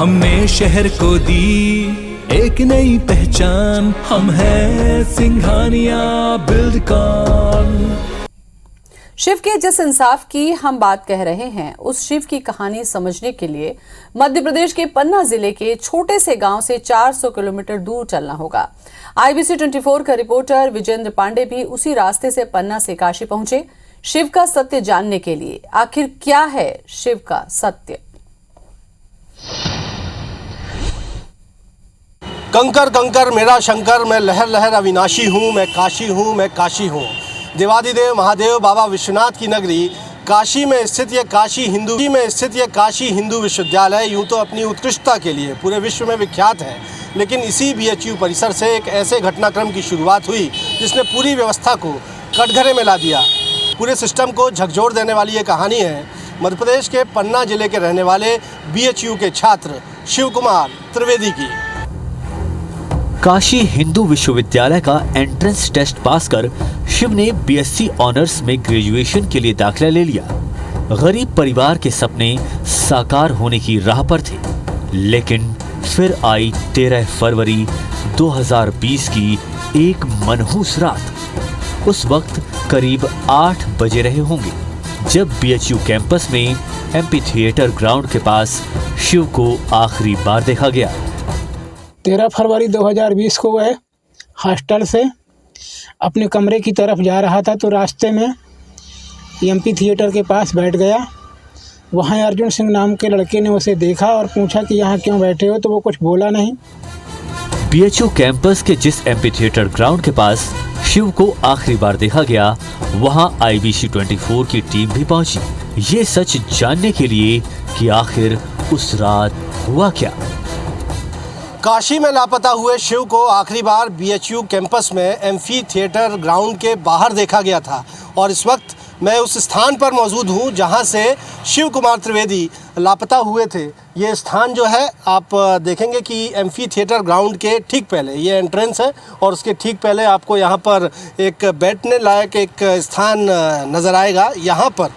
हमने शहर को दी एक नई पहचान, हम हैं सिंघानिया बिल्डकॉन। शिव के जिस इंसाफ की हम बात कह रहे हैं, उस शिव की कहानी समझने के लिए मध्य प्रदेश के पन्ना जिले के छोटे से गांव से 400 किलोमीटर दूर चलना होगा। IBC 24 का रिपोर्टर विजेंद्र पांडे भी उसी रास्ते से पन्ना से काशी पहुंचे शिव का सत्य जानने के लिए। आखिर क्या है शिव का सत्य? कंकर कंकर मेरा शंकर, मैं लहर लहर अविनाशी हूँ, मैं काशी हूँ, मैं काशी हूँ। देवादिदेव महादेव बाबा विश्वनाथ की नगरी काशी में स्थित यह काशी हिंदू विश्वविद्यालय यूं तो अपनी उत्कृष्टता के लिए पूरे विश्व में विख्यात है, लेकिन इसी BHU परिसर से एक ऐसे घटनाक्रम की शुरुआत हुई जिसने पूरी व्यवस्था को कटघरे में ला दिया। पूरे सिस्टम को झकझोर देने वाली ये कहानी है मध्य प्रदेश के पन्ना जिले के रहने वाले BHU के छात्र शिव कुमार त्रिवेदी की। काशी हिंदू विश्वविद्यालय का एंट्रेंस टेस्ट पास कर शिव ने BSc ऑनर्स में ग्रेजुएशन के लिए दाखिला ले लिया। गरीब परिवार के सपने साकार होने की राह पर थे, लेकिन फिर आई 13 फरवरी 2020 की एक मनहूस रात। उस वक्त करीब 8 बजे रहे होंगे जब BHU कैंपस में MP थिएटर ग्राउंड के पास शिव को आखिरी बार देखा गया। 13 फरवरी 2020 को वह हॉस्टल से अपने कमरे की तरफ जा रहा था तो रास्ते में MP थिएटर के पास बैठ गया। वहाँ अर्जुन सिंह नाम के लड़के ने उसे देखा और पूछा कि यहाँ क्यों बैठे हो, तो वो कुछ बोला नहीं। BHU कैंपस के जिस MP थिएटर ग्राउंड के पास शिव को आखिरी बार देखा गया, वहाँ IBC 24 की टीम भी पहुंची, ये सच जानने के लिए कि आखिर उस रात हुआ क्या। काशी में लापता हुए शिव को आखिरी बार BHU कैंपस में MP थिएटर ग्राउंड के बाहर देखा गया था और इस वक्त मैं उस स्थान पर मौजूद हूं जहां से शिव कुमार त्रिवेदी लापता हुए थे। ये स्थान जो है आप देखेंगे कि MP थिएटर ग्राउंड के ठीक पहले ये एंट्रेंस है और उसके ठीक पहले आपको यहां पर एक बैठने लायक एक स्थान नज़र आएगा। यहां पर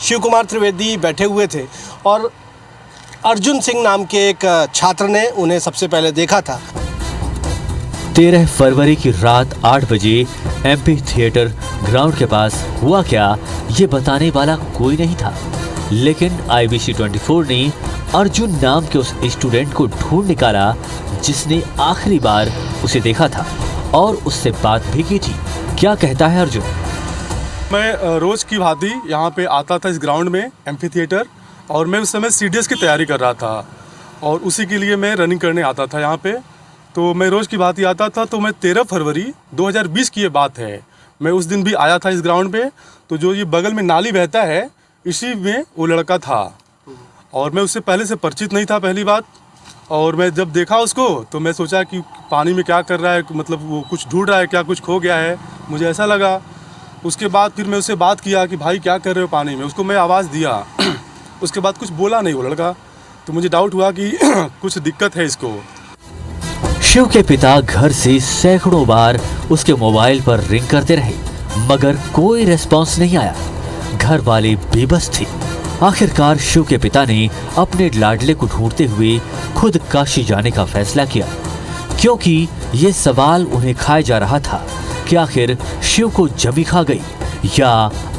शिव कुमार त्रिवेदी बैठे हुए थे और अर्जुन सिंह नाम के एक छात्र ने उन्हें सबसे पहले देखा था। 13 फरवरी की रात 8 बजे MP थिएटर ग्राउंड के पास हुआ क्या, ये बताने वाला कोई नहीं था, लेकिन IBC 24 ने अर्जुन नाम के उस स्टूडेंट को ढूंढ निकाला जिसने आखिरी बार उसे देखा था और उससे बात भी की थी। क्या कहता है अर्जुन? मैं रोज की भांति यहाँ पे आता था इस ग्राउंड में MP थिएटर, और मैं उस समय CDS की तैयारी कर रहा था और उसी के लिए मैं रनिंग करने आता था यहाँ पे। तो मैं रोज़ की बात ही आता था। तो मैं 13 फरवरी 2020 की ये बात है, मैं उस दिन भी आया था इस ग्राउंड पे। तो जो ये बगल में नाली बहता है, इसी में वो लड़का था और मैं उससे पहले से परिचित नहीं था, पहली बात। और मैं जब देखा उसको तो मैं सोचा कि पानी में क्या कर रहा है, मतलब वो कुछ ढूंढ रहा है क्या, कुछ खो गया है, मुझे ऐसा लगा। उसके बाद फिर मैं उससे बात किया कि भाई क्या कर रहे हो पानी में, उसको मैं आवाज़ दिया। उसके बाद कुछ बोला नहीं वो लड़का, तो मुझे डाउट हुआ कि कुछ दिक्कत है इसको। शिव के पिता घर से सैकड़ों बार उसके मोबाइल पर रिंग करते रहे, मगर कोई रिस्पांस नहीं आया। घर वाले बेबस थे। आखिरकार शिव के पिता ने अपने लाडले को ढूंढते हुए खुद काशी जाने का फैसला किया, क्योंकि ये सवाल उन्हें खाए जा रहा था कि आखिर शिव को जमी खा गई या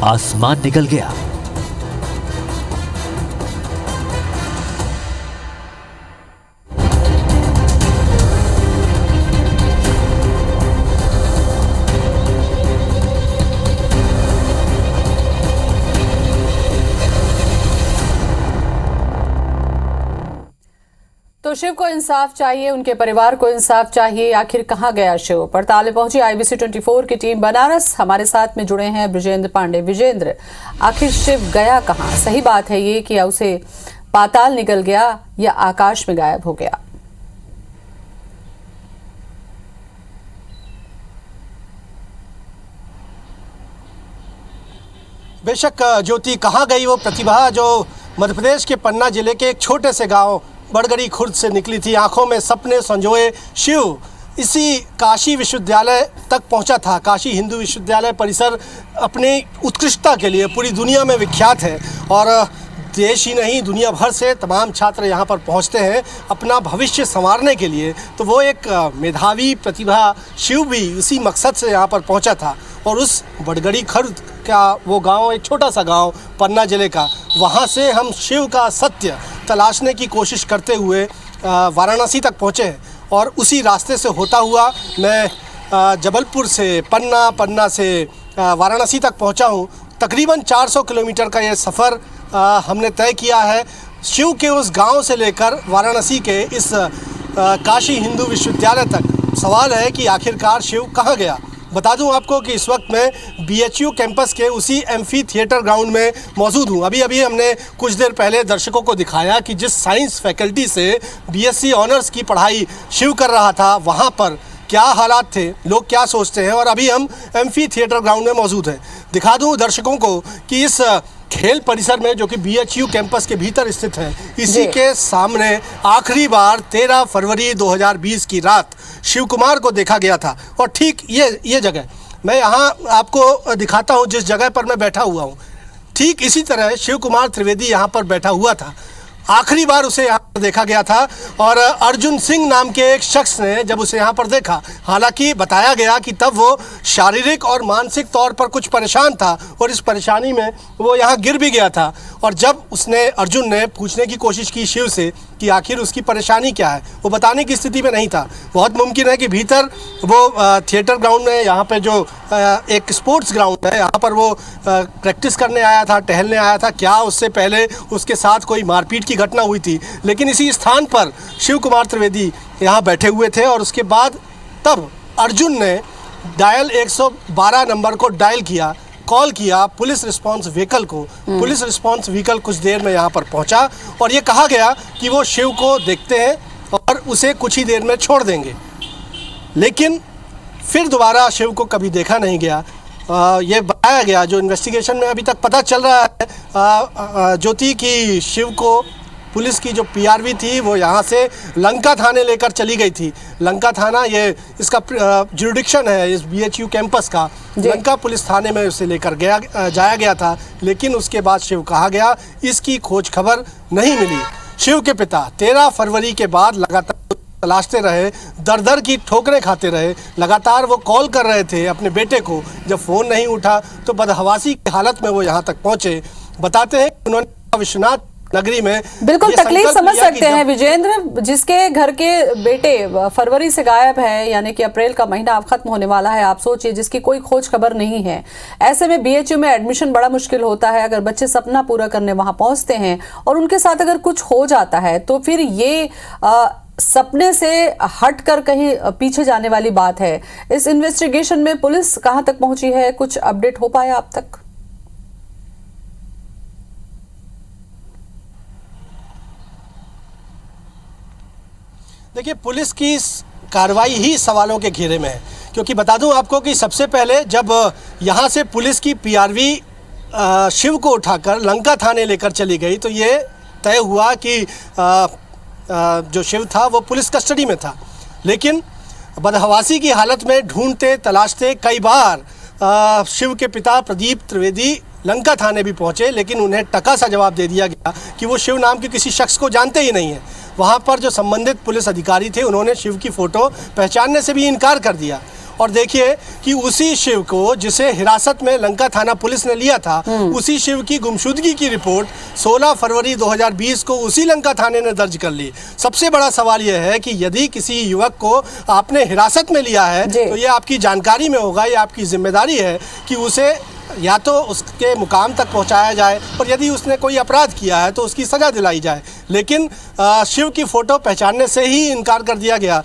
आसमान निकल गया। तो शिव को इंसाफ चाहिए, उनके परिवार को इंसाफ चाहिए। आखिर कहां गया शिव? पड़ताल पहुंची IBC 24 की टीम बनारस। हमारे साथ में जुड़े हैं विजेंद्र पांडे। विजेंद्र, आखिर शिव गया कहां? सही बात है ये कि उसे पाताल निकल गया या आकाश में गायब हो गया? बेशक ज्योति, कहाँ गई वो प्रतिभा जो मध्य प्रदेश के पन्ना जिले के एक छोटे से गांव बड़गड़ी खुर्द से निकली थी। आंखों में सपने संजोए शिव इसी काशी विश्वविद्यालय तक पहुंचा था। काशी हिंदू विश्वविद्यालय परिसर अपनी उत्कृष्टता के लिए पूरी दुनिया में विख्यात है और देश ही नहीं दुनिया भर से तमाम छात्र यहाँ पर पहुँचते हैं अपना भविष्य संवारने के लिए। तो वो एक मेधावी प्रतिभा शिव भी उसी मकसद से यहाँ पर पहुँचा था और उस बड़गड़ी खर्द का वो गांव, एक छोटा सा गांव पन्ना ज़िले का, वहाँ से हम शिव का सत्य तलाशने की कोशिश करते हुए वाराणसी तक पहुँचे हैं। और उसी रास्ते से होता हुआ मैं जबलपुर से पन्ना से वाराणसी तक पहुँचा हूँ। तकरीबन 400 किलोमीटर का ये सफ़र हमने तय किया है शिव के उस गांव से लेकर वाराणसी के इस काशी हिंदू विश्वविद्यालय तक। सवाल है कि आखिरकार शिव कहाँ गया। बता दूं आपको कि इस वक्त मैं BHU कैंपस के उसी एम्फी थिएटर ग्राउंड में मौजूद हूं। अभी हमने कुछ देर पहले दर्शकों को दिखाया कि जिस साइंस फैकल्टी से BSc ऑनर्स की पढ़ाई शिव कर रहा था वहां पर क्या हालात थे, लोग क्या सोचते हैं। और अभी हम एम्फी थिएटर ग्राउंड में मौजूद हैं। दिखा दूं दर्शकों को कि इस खेल परिसर में, जो कि BHU कैंपस के भीतर स्थित है, इसी के सामने आखिरी बार 13 फरवरी 2020 की रात शिव कुमार को देखा गया था। और ठीक ये जगह मैं यहाँ आपको दिखाता हूँ, जिस जगह पर मैं बैठा हुआ हूँ, ठीक इसी तरह शिव कुमार त्रिवेदी यहाँ पर बैठा हुआ था। आखिरी बार उसे यहाँ पर देखा गया था और अर्जुन सिंह नाम के एक शख्स ने जब उसे यहाँ पर देखा, हालांकि बताया गया कि तब वो शारीरिक और मानसिक तौर पर कुछ परेशान था और इस परेशानी में वो यहाँ गिर भी गया था। और जब अर्जुन ने पूछने की कोशिश की शिव से कि आखिर उसकी परेशानी क्या है, वो बताने की स्थिति में नहीं था। बहुत मुमकिन है कि भीतर वो थिएटर ग्राउंड में, यहाँ पे जो एक स्पोर्ट्स ग्राउंड है, यहाँ पर वो प्रैक्टिस करने आया था, टहलने आया था। क्या उससे पहले उसके साथ कोई मारपीट की घटना हुई थी? लेकिन इसी स्थान पर शिव कुमार त्रिवेदी यहाँ बैठे हुए थे और उसके बाद तब अर्जुन ने डायल 112 नंबर को डायल किया, कॉल किया पुलिस रिस्पांस व्हीकल को। पुलिस रिस्पांस व्हीकल कुछ देर में यहाँ पर पहुँचा और ये कहा गया कि वो शिव को देखते हैं और उसे कुछ ही देर में छोड़ देंगे। लेकिन फिर दोबारा शिव को कभी देखा नहीं गया। ये बताया गया, जो इन्वेस्टिगेशन में अभी तक पता चल रहा है ज्योति, कि शिव को पुलिस की जो PRV थी वो यहाँ से लंका थाने लेकर चली गई थी। लंका थाना ये इसका जुरिडिक्शन है इस BHU कैंपस का। लंका पुलिस थाने में उसे लेकर जाया गया था, लेकिन उसके बाद शिव कहाँ गया इसकी खोज खबर नहीं मिली। शिव के पिता 13 फरवरी के बाद लगातार तलाशते रहे, दर की ठोकरें खाते रहे। लगातार वो कॉल कर रहे थे अपने बेटे को, जब फ़ोन नहीं उठा तो बदहवासी की हालत में वो यहाँ तक पहुँचे। बताते हैं उन्होंने विश्वनाथ नगरी में बिल्कुल तकलीफ समझ सकते हैं विजेंद्र, जिसके घर के बेटे फरवरी से गायब है, यानी कि अप्रैल का महीना अब खत्म होने वाला है। आप सोचिए, जिसकी कोई खोज खबर नहीं है। ऐसे में BHU में एडमिशन बड़ा मुश्किल होता है। अगर बच्चे सपना पूरा करने वहां पहुंचते हैं और उनके साथ अगर कुछ हो जाता है तो फिर ये सपने से हटकर कहीं पीछे जाने वाली बात है। इस इन्वेस्टिगेशन में पुलिस कहां तक पहुंची है, कुछ अपडेट हो पाया अब तक? देखिए, पुलिस की कार्रवाई ही सवालों के घेरे में है, क्योंकि बता दूं आपको कि सबसे पहले जब यहाँ से पुलिस की PRV शिव को उठाकर लंका थाने लेकर चली गई तो ये तय हुआ कि जो शिव था वो पुलिस कस्टडी में था। लेकिन बदहवासी की हालत में ढूंढते तलाशते कई बार शिव के पिता प्रदीप त्रिवेदी लंका थाने भी पहुंचे, लेकिन उन्हें टका सा जवाब दे दिया गया कि वो शिव नाम के किसी शख्स को जानते ही नहीं है। वहाँ पर जो संबंधित पुलिस अधिकारी थे उन्होंने शिव की फ़ोटो पहचानने से भी इनकार कर दिया। और देखिए कि उसी शिव को जिसे हिरासत में लंका थाना पुलिस ने लिया था, उसी शिव की गुमशुदगी की रिपोर्ट 16 फरवरी 2020 को उसी लंका थाने ने दर्ज कर ली। सबसे बड़ा सवाल यह है कि यदि किसी युवक को आपने हिरासत में लिया है तो ये आपकी जानकारी में होगा, ये आपकी जिम्मेदारी है कि उसे या तो उसके मुकाम तक पहुंचाया जाए और यदि उसने कोई अपराध किया है तो उसकी सज़ा दिलाई जाए। लेकिन शिव की फ़ोटो पहचानने से ही इनकार कर दिया गया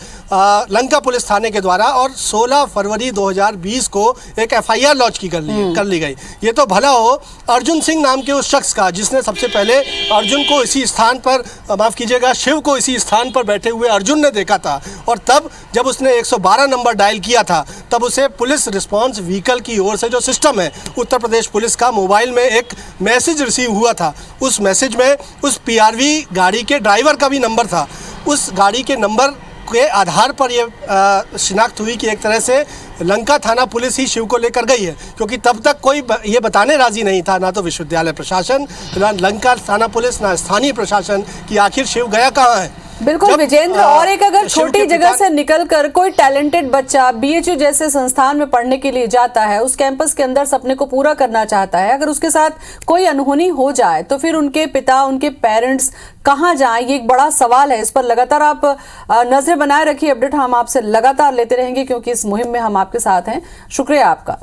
लंका पुलिस थाने के द्वारा और 16 फरवरी 2020 को एक FIR लॉन्च कर ली गई। ये तो भला हो अर्जुन सिंह नाम के उस शख्स का जिसने सबसे पहले अर्जुन को इसी स्थान पर, माफ़ कीजिएगा, शिव को इसी स्थान पर बैठे हुए अर्जुन ने देखा था। और तब जब उसने 112 नंबर डायल किया था तब उसे पुलिस रिस्पांस व्हीकल की ओर से, जो सिस्टम है उत्तर प्रदेश पुलिस का, मोबाइल में एक मैसेज रिसीव हुआ था। उस मैसेज में उस PRV गाड़ी के ड्राइवर का भी नंबर था। उस गाड़ी के नंबर के आधार पर ये शिनाख्त हुई कि एक तरह से लंका थाना पुलिस ही शिव को लेकर गई है, क्योंकि तब तक कोई ये बताने राजी नहीं था, ना तो विश्वविद्यालय प्रशासन, ना लंका थाना पुलिस, ना स्थानीय प्रशासन, कि आखिर शिव गया कहाँ है। बिल्कुल विजेंद्र, और एक अगर छोटी जगह से निकलकर कोई टैलेंटेड बच्चा बीएचयू जैसे संस्थान में पढ़ने के लिए जाता है, उस कैंपस के अंदर सपने को पूरा करना चाहता है, अगर उसके साथ कोई अनहोनी हो जाए तो फिर उनके पिता, उनके पेरेंट्स कहाँ जाएं, ये एक बड़ा सवाल है। इस पर लगातार आप नजर बनाए रखिए, अपडेट हम आपसे लगातार लेते रहेंगे क्योंकि इस मुहिम में हम आपके साथ हैं। शुक्रिया आपका।